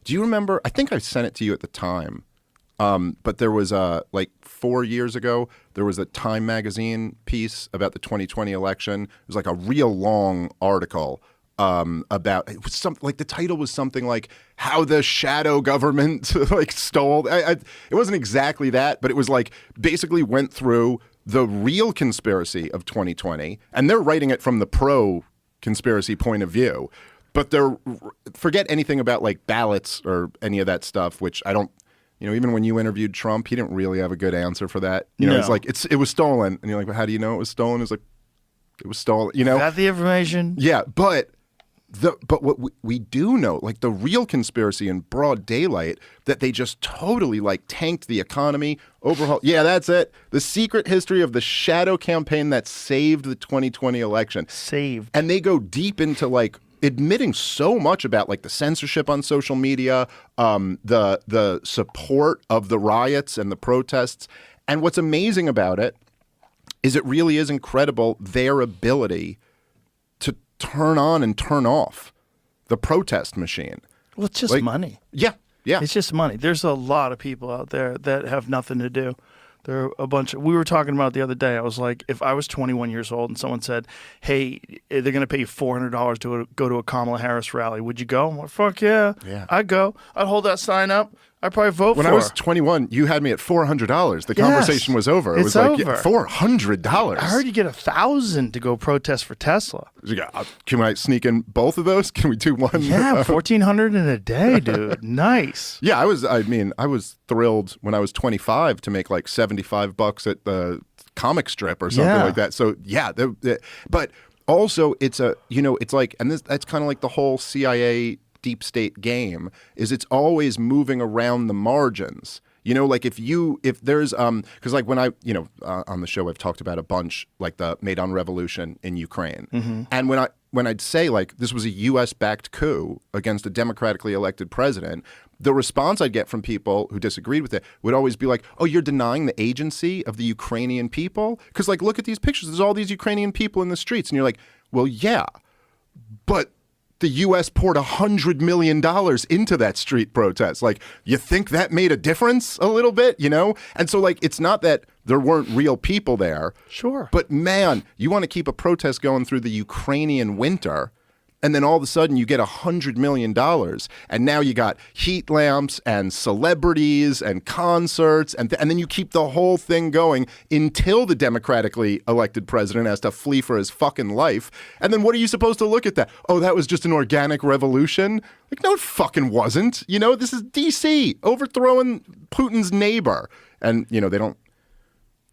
Do you remember? I think I sent it to you at the time. But there was like 4 years ago, there was a Time magazine piece about the 2020 election. It was like a real long article about it was something like the title was something like how the shadow government like stole. It wasn't exactly that, but it was like basically went through the real conspiracy of 2020, and they're writing it from the pro conspiracy point of view. But they're forget anything about like ballots or any of that stuff, which I don't. You know, even when you interviewed Trump, he didn't really have a good answer for that. You know, it's like it was stolen, and you're like, well, how do you know it was stolen? It's like it was stolen. You know, got the information. Yeah, but what we do know, like the real conspiracy in broad daylight, that they just totally like tanked the economy, overhauled. Yeah, that's it. The secret history of the shadow campaign that saved the 2020 election. Saved, and they go deep into like. Admitting so much about like the censorship on social media, the support of the riots and the protests. And what's amazing about it is it really is incredible their ability to turn on and turn off the protest machine. Well, it's just like, money. Yeah. It's just money. There's a lot of people out there that have nothing to do. There are a bunch of, we were talking about it the other day. I was like, if I was 21 years old and someone said, hey, they're going to pay you $400 to go to a Kamala Harris rally, would you go? I'm like, fuck yeah. I'd go. I'd hold that sign up. I'd probably vote for her. When I was 21, you had me at $400. The conversation was over. It was like $400. I heard you get $1,000 to go protest for Tesla. Can I sneak in both of those? Can we do one? Yeah, $1,400 in a day, dude. Nice. Yeah, I was thrilled when I was 25 to make like $75 at the comic strip or something like that. So yeah, but also it's it's like, and that's kind of like the whole CIA deep state game is it's always moving around the margins. You know, like if there's because like when I on the show I've talked about a bunch like the Maidan Revolution in Ukraine, and when I'd say like this was a U.S. backed coup against a democratically elected president, the response I'd get from people who disagreed with it would always be like, oh, you're denying the agency of the Ukrainian people? Because like look at these pictures, there's all these Ukrainian people in the streets, and you're like, well, yeah, but the U.S. poured $100 million into that street protest. Like, you think that made a difference a little bit, you know? And so, like, it's not that there weren't real people there. Sure. But, man, you want to keep a protest going through the Ukrainian winter, and then all of a sudden you get $100 million, and now you got heat lamps and celebrities and concerts, and then you keep the whole thing going until the democratically elected president has to flee for his fucking life. And then what are you supposed to look at that? Oh, that was just an organic revolution? Like, no, it fucking wasn't. You know, this is D.C. overthrowing Putin's neighbor. And, you know, they don't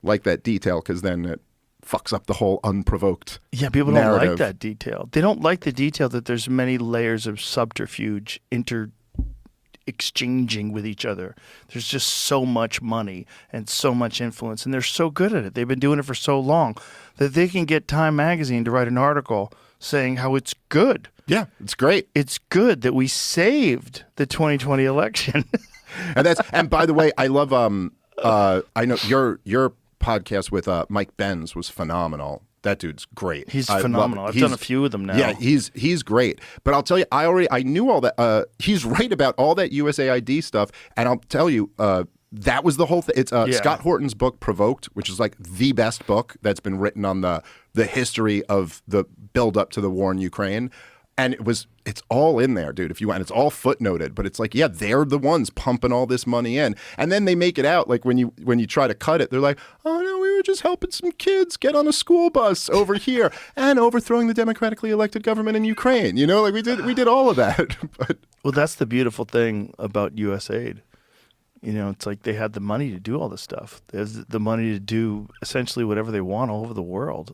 like that detail because then it fucks up the whole unprovoked people narrative. Don't like that detail. They don't like the detail that there's many layers of subterfuge exchanging with each other. There's just so much money and so much influence, and they're so good at it. They've been doing it for so long that they can get Time magazine to write an article saying how it's good. Yeah, it's great. It's good that we saved the 2020 election. And by the way, I love I know your podcast with Mike Benz was phenomenal. That dude's great. He's phenomenal. I've done a few of them now. Yeah, he's great. But I'll tell you, I knew all that. He's right about all that USAID stuff, and I'll tell you, that was the whole thing. It's Scott Horton's book, Provoked, which is like the best book that's been written on the history of the build up to the war in Ukraine. And it's all in there, dude, if you want. It's all footnoted, but it's like, yeah, they're the ones pumping all this money in. And then they make it out like when you try to cut it, they're like, oh no, we were just helping some kids get on a school bus over here and overthrowing the democratically elected government in Ukraine. You know, like we did all of that. But well, that's the beautiful thing about USAID. You know, it's like they had the money to do all this stuff. They have the money to do essentially whatever they want all over the world.